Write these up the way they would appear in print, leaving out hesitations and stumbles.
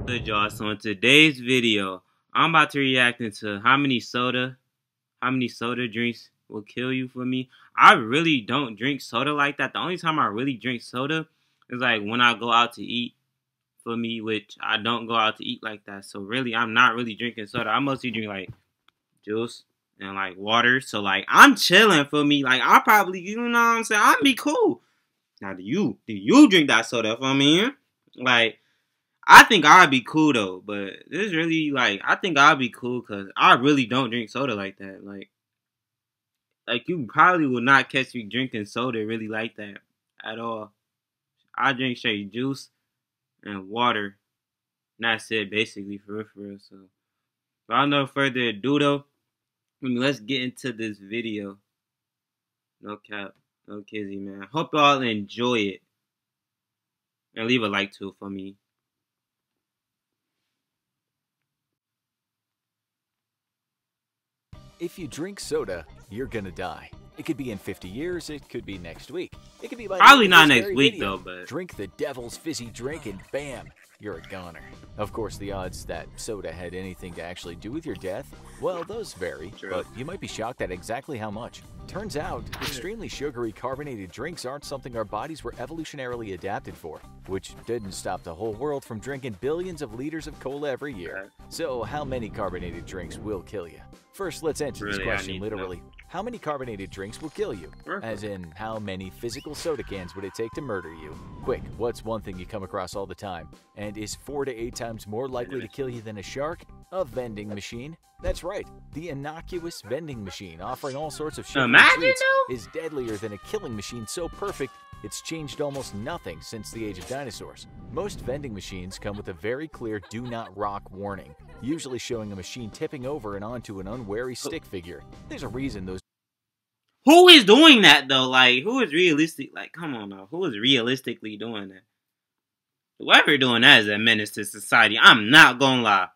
Good, y'all. So in today's video, I'm about to react into how many soda drinks will kill you for me. I really don't drink soda like that. The only time I really drink soda is like when I go out to eat for me, which I don't go out to eat like that. So really, I'm not really drinking soda. I mostly drink like juice and like water. So like I'm chilling for me. Like I'll probably, you know what I'm saying? I'll be cool. Now do you drink that soda for me? Like I think I'd be cool though, but this really like I think I'd be cool because I really don't drink soda like that. Like you probably will not catch me drinking soda really like that at all. I drink straight juice and water. And that's it basically for real. So without no further ado though, let's get into this video. No cap, no kizzy, man. Hope y'all enjoy it. And leave a like too for me. If you drink soda, you're gonna die. It could be in 50 years, it could be next week. It could be by probably not next week though, but drink the devil's fizzy drink and bam, you're a goner. Of course, the odds that soda had anything to actually do with your death, well, those vary, but you might be shocked at exactly how much. Turns out, extremely sugary carbonated drinks aren't something our bodies were evolutionarily adapted for, which didn't stop the whole world from drinking billions of liters of cola every year. So how many carbonated drinks will kill you? First, let's answer this question literally. How many carbonated drinks will kill you? As in, how many physical soda cans would it take to murder you? Quick, what's one thing you come across all the time and is 4 to 8 times more likely to kill you than a shark? A vending machine. That's right, the innocuous vending machine offering all sorts of sugar treats is deadlier than a killing machine so perfect it's changed almost nothing since the age of dinosaurs. Most vending machines come with a very clear do not rock warning, usually showing a machine tipping over and onto an unwary stick figure. There's a reason those... Who is doing that though? Like, who is realistic? Like, come on now. Who is realistically doing that? Whoever doing that is a menace to society. I'm not gonna lie.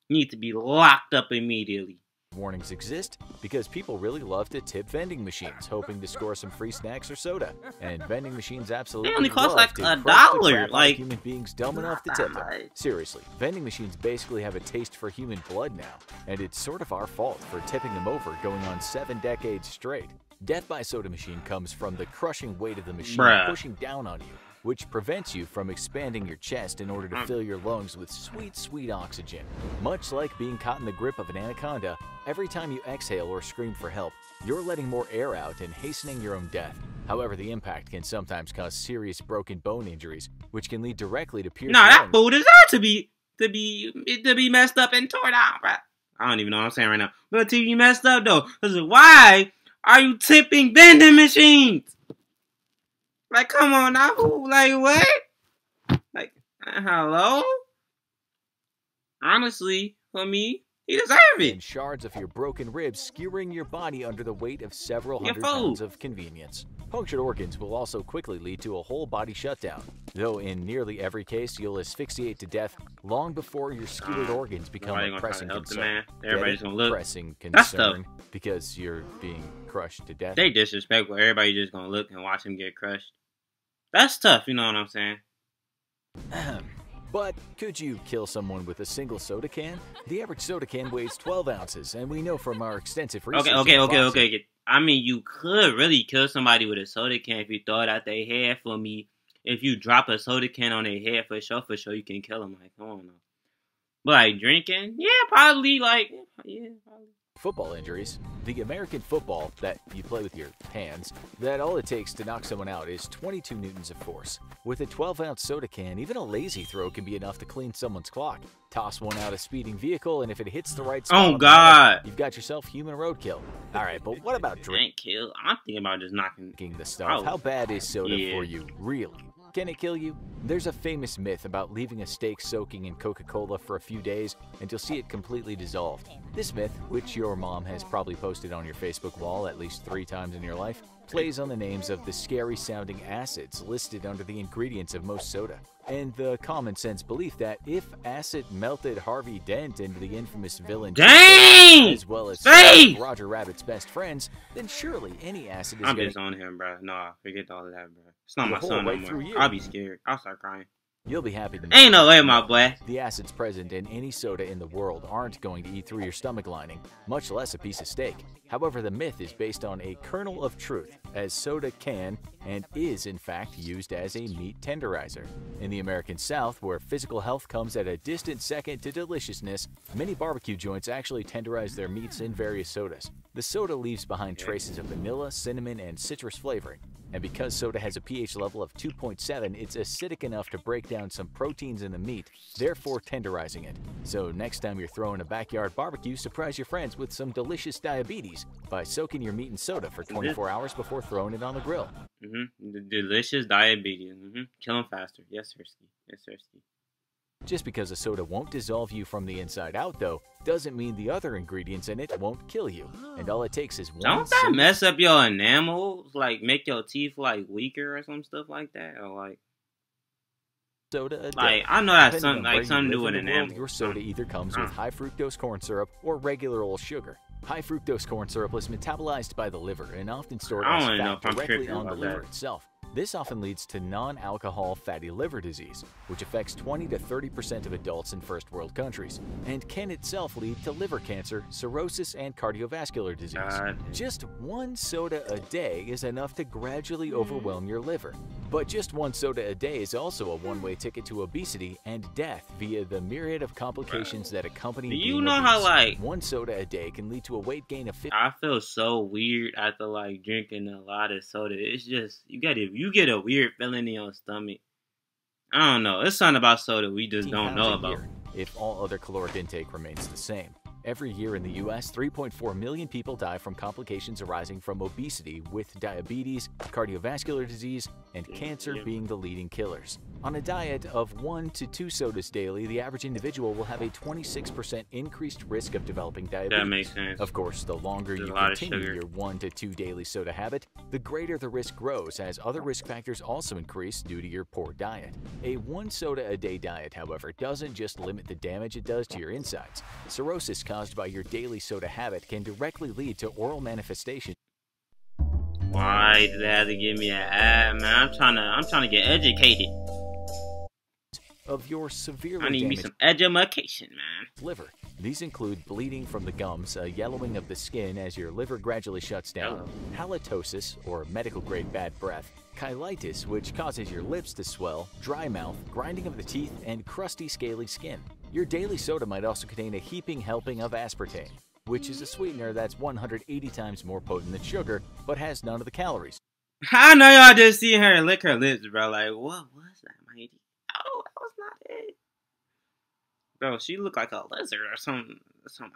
You need to be locked up immediately. Warnings exist because people really love to tip vending machines, hoping to score some free snacks or soda. And vending machines absolutely they only cost love like $1. Like human beings dumb enough to tip them. Seriously, vending machines basically have a taste for human blood now, and it's sort of our fault for tipping them over going on 7 decades straight. Death by soda machine comes from the crushing weight of the machine pushing down on you, which prevents you from expanding your chest in order to fill your lungs with sweet, sweet oxygen. Much like being caught in the grip of an anaconda, every time you exhale or scream for help, you're letting more air out and hastening your own death. However, the impact can sometimes cause serious broken bone injuries, which can lead directly to pierced lungs. That food deserves to be messed up and torn out, bro. I don't even know what I'm saying right now. But to be messed up though, because why are you tipping vending machines? Like, come on now. Like, what? Like, hello? Honestly, for me, he deserves it. And shards of your broken ribs skewering your body under the weight of several hundred pounds of convenience. Punctured organs will also quickly lead to a whole body shutdown, though in nearly every case you'll asphyxiate to death long before your skewered organs become a pressing concern. Everybody's gonna look. Pressing concern because you're being crushed to death. They disrespectful. Everybody just gonna look and watch him get crushed. That's tough, you know what I'm saying? But could you kill someone with a single soda can? The average soda can weighs 12 ounces, and we know from our extensive research... Okay. I mean, you could really kill somebody with a soda can if you throw it out their head for me. If you drop a soda can on their head, for sure, you can kill them. Like, come on now. But, like, drinking? Yeah, probably, like... Yeah, probably. Football injuries. The American football that you play with your hands, that all it takes to knock someone out is 22 newtons of force. With a 12-ounce soda can, even a lazy throw can be enough to clean someone's clock. Toss one out a speeding vehicle, and if it hits the right spot, oh god, you've got yourself human roadkill. Alright, but what about kill? I'm thinking about just knocking the stuff. How bad is soda for you, really? Can it kill you? There's a famous myth about leaving a steak soaking in Coca-Cola for a few days and you'll see it completely dissolved. This myth, which your mom has probably posted on your Facebook wall at least 3 times in your life, plays on the names of the scary-sounding acids listed under the ingredients of most soda, and the common-sense belief that if acid melted Harvey Dent into the infamous villain as well as Roger Rabbit's best friends, then surely any acid is I'm just on him, bro. Nah, forget all of that, bro. It's not my son no more. I'll be scared. I'll start crying. You'll be happy to know Ain't no way, my boy. the acids present in any soda in the world aren't going to eat through your stomach lining, much less a piece of steak. However, the myth is based on a kernel of truth, as soda can and is in fact used as a meat tenderizer. In the American South, where physical health comes at a distant second to deliciousness, many barbecue joints actually tenderize their meats in various sodas. The soda leaves behind traces of vanilla, cinnamon, and citrus flavoring. And because soda has a pH level of 2.7, it's acidic enough to break down some proteins in the meat, therefore tenderizing it. So next time you're throwing a backyard barbecue, surprise your friends with some delicious diabetes by soaking your meat in soda for 24 hours before throwing it on the grill. The delicious diabetes. Kill them faster. Yes, sirski. Yes, sirski. Just because a soda won't dissolve you from the inside out, though, doesn't mean the other ingredients in it won't kill you. And all it takes is one. Don't that mess up your enamel? Like make your teeth like weaker or some stuff like that, or like soda a day. Like I know that's something to do with enamel. Your soda either comes with high fructose corn syrup or regular old sugar. High fructose corn syrup is metabolized by the liver and often stored as fat directly on the liver itself. This often leads to non-alcohol fatty liver disease, which affects 20 to 30% of adults in first world countries, and can itself lead to liver cancer, cirrhosis, and cardiovascular disease. Just one soda a day is enough to gradually overwhelm your liver. But just one soda a day is also a one-way ticket to obesity and death via the myriad of complications that accompany being you know obese. how like one soda a day can lead to a weight gain of 50. I feel so weird after like drinking a lot of soda. It's just you get a weird feeling in your stomach. I don't know. It's something about soda we just don't know about. If all other caloric intake remains the same. Every year in the U.S., 3.4 million people die from complications arising from obesity, with diabetes, cardiovascular disease, and cancer being the leading killers. On a diet of 1 to 2 sodas daily, the average individual will have a 26% increased risk of developing diabetes. That makes sense. Of course, the longer you continue your 1 to 2 daily soda habit, the greater the risk grows, as other risk factors also increase due to your poor diet. A 1 soda a day diet, however, doesn't just limit the damage it does to your insides. Cirrhosis caused by your daily soda habit can directly lead to oral manifestations. Why did they have to give me an ad, man? I'm trying to get educated. Of your severely I need me some education, man. Liver. These include bleeding from the gums, a yellowing of the skin as your liver gradually shuts down, halitosis, or medical-grade bad breath, chylitis, which causes your lips to swell, dry mouth, grinding of the teeth, and crusty, scaly skin. Your daily soda might also contain a heaping helping of aspartame, which is a sweetener that's 180 times more potent than sugar, but has none of the calories. I know y'all just see her lick her lips, bro. Like, what was that, matey? Oh, that was not it. Bro, she looked like a lizard or some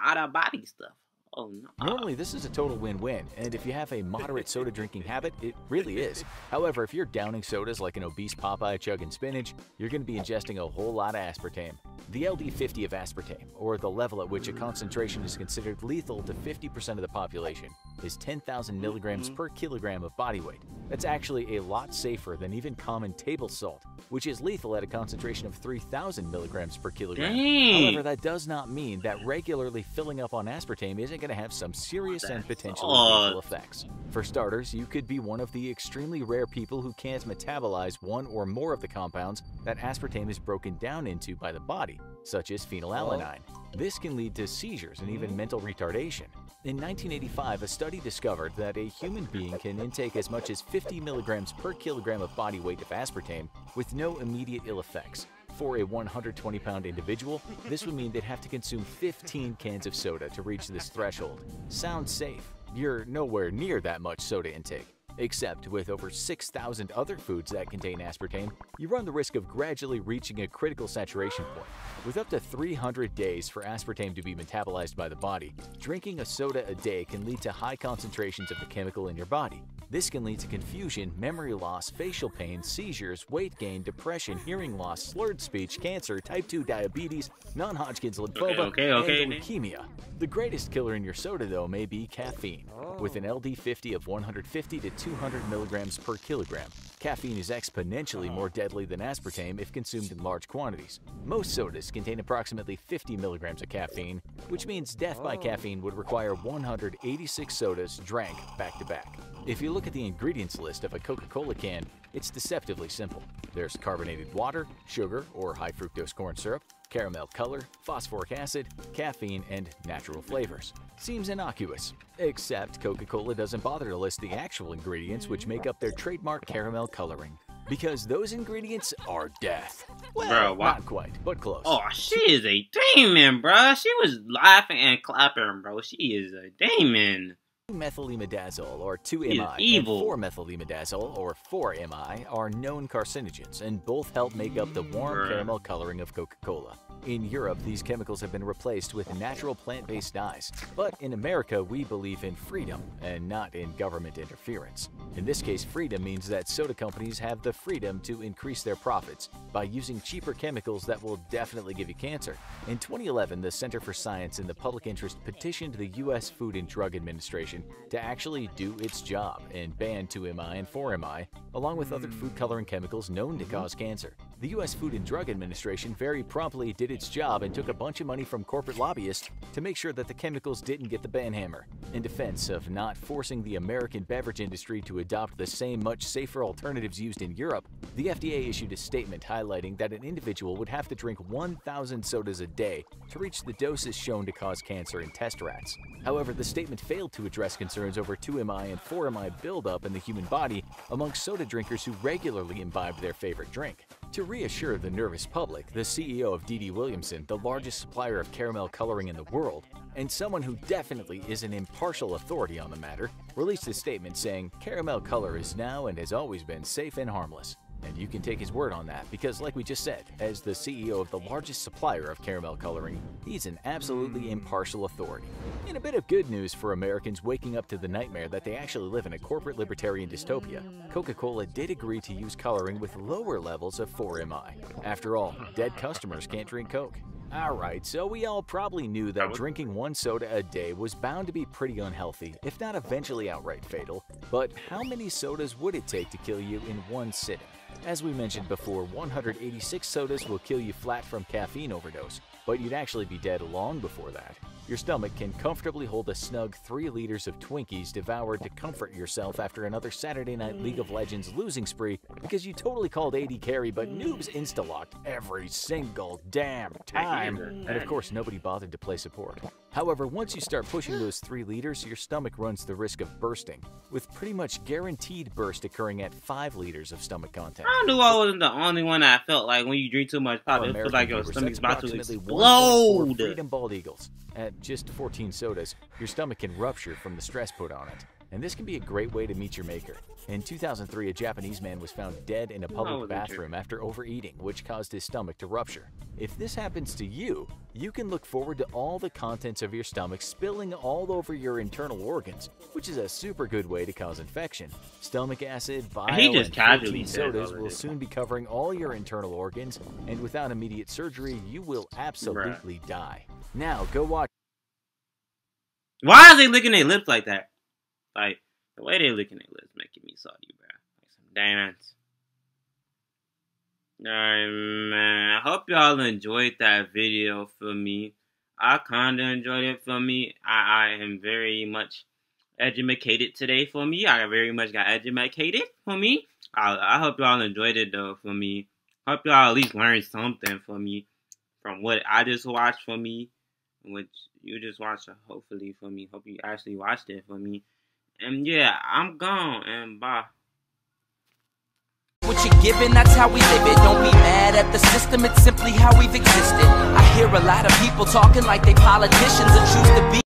out-of-body stuff. Oh, no. Normally, this is a total win-win, and if you have a moderate soda drinking habit, it really is. However, if you're downing sodas like an obese Popeye chugging spinach, you're going to be ingesting a whole lot of aspartame. The LD50 of aspartame, or the level at which a concentration is considered lethal to 50% of the population, is 10,000 milligrams per kilogram of body weight. That's actually a lot safer than even common table salt, which is lethal at a concentration of 3,000 milligrams per kilogram. However, that does not mean that regularly filling up on aspartame isn't going to have some serious and potentially lethal effects. For starters, you could be one of the extremely rare people who can't metabolize one or more of the compounds that aspartame is broken down into by the body, such as phenylalanine. This can lead to seizures and even mental retardation. In 1985, a study discovered that a human being can intake as much as 50 milligrams per kilogram of body weight of aspartame with no immediate ill effects. For a 120-pound individual, this would mean they'd have to consume 15 cans of soda to reach this threshold. Sounds safe. You're nowhere near that much soda intake. Except with over 6,000 other foods that contain aspartame, you run the risk of gradually reaching a critical saturation point. With up to 300 days for aspartame to be metabolized by the body, drinking a soda a day can lead to high concentrations of the chemical in your body. This can lead to confusion, memory loss, facial pain, seizures, weight gain, depression, hearing loss, slurred speech, cancer, type 2 diabetes, non-Hodgkin's lymphoma, and leukemia. The greatest killer in your soda, though, may be caffeine. With an LD50 of 150 to 200 milligrams per kilogram, caffeine is exponentially more deadly than aspartame if consumed in large quantities. Most sodas contain approximately 50 milligrams of caffeine, which means death by caffeine would require 186 sodas drank back to back. If you look at the ingredients list of a Coca-Cola can, it's deceptively simple. There's carbonated water, sugar or high fructose corn syrup, caramel color, phosphoric acid, caffeine, and natural flavors. Seems innocuous. Except Coca-Cola doesn't bother to list the actual ingredients which make up their trademark caramel coloring. Because those ingredients are death. Well, bro, not quite, but close. Oh, she is a demon, bro. She was laughing and clapping, bro. She is a demon. 2-methylimidazole, or 2-MI, and 4-methylimidazole, or 4-MI, are known carcinogens, and both help make up the warm caramel coloring of Coca-Cola. In Europe, these chemicals have been replaced with natural plant-based dyes. But in America, we believe in freedom and not in government interference. In this case, freedom means that soda companies have the freedom to increase their profits by using cheaper chemicals that will definitely give you cancer. In 2011, the Center for Science in the Public Interest petitioned the U.S. Food and Drug Administration to actually do its job and ban 2-MI and 4-MI, along with other food coloring chemicals known to cause cancer. The U.S. Food and Drug Administration very promptly did its job and took a bunch of money from corporate lobbyists to make sure that the chemicals didn't get the ban hammer. In defense of not forcing the American beverage industry to adopt the same much safer alternatives used in Europe, the FDA issued a statement highlighting that an individual would have to drink 1,000 sodas a day to reach the doses shown to cause cancer in test rats. However, the statement failed to address concerns over 2-MI and 4-MI buildup in the human body amongst soda drinkers who regularly imbibed their favorite drink. To reassure the nervous public, the CEO of D.D. Williamson, the largest supplier of caramel coloring in the world, and someone who definitely is an impartial authority on the matter, released a statement saying caramel color is now and has always been safe and harmless. And you can take his word on that because, like we just said, as the CEO of the largest supplier of caramel coloring, he's an absolutely impartial authority. In a bit of good news for Americans waking up to the nightmare that they actually live in a corporate libertarian dystopia, Coca-Cola did agree to use coloring with lower levels of 4-MI. After all, dead customers can't drink Coke. Alright, so we all probably knew that drinking one soda a day was bound to be pretty unhealthy, if not eventually outright fatal. But how many sodas would it take to kill you in one sitting? As we mentioned before, 186 sodas will kill you flat from caffeine overdose, but you'd actually be dead long before that. Your stomach can comfortably hold a snug 3 liters of Twinkies devoured to comfort yourself after another Saturday Night League of Legends losing spree because you totally called AD carry but noobs insta-locked every single damn time. And of course, nobody bothered to play support. However, once you start pushing those 3 liters, your stomach runs the risk of bursting, with pretty much guaranteed burst occurring at 5 liters of stomach content. I knew I wasn't the only one that felt like when you drink too much pop, it feels like your stomach's about to explode. Freedom bald eagles. At just 14 sodas, your stomach can rupture from the stress put on it. And this can be a great way to meet your maker. In 2003, a Japanese man was found dead in a public bathroom after overeating, which caused his stomach to rupture. If this happens to you, you can look forward to all the contents of your stomach spilling all over your internal organs, which is a super good way to cause infection. Stomach acid, bile, and protein sodas will soon be covering all your internal organs, and without immediate surgery, you will absolutely die. Now, go watch. Why are they licking their lips like that? Like, the way they licking their lips making me salty, bro. Like some dance. Alright, man. I hope y'all enjoyed that video for me. I kinda enjoyed it for me. I am very much educated today for me. I very much got educated for me. I hope y'all enjoyed it, though, for me. Hope y'all at least learned something for me from what I just watched for me. Which you just watched, hopefully, for me. Hope you actually watched it for me. And yeah, I'm gone, and bye. What you're giving, that's how we live it. Don't be mad at the system, it's simply how we've existed. I hear a lot of people talking like they politicians and choose to be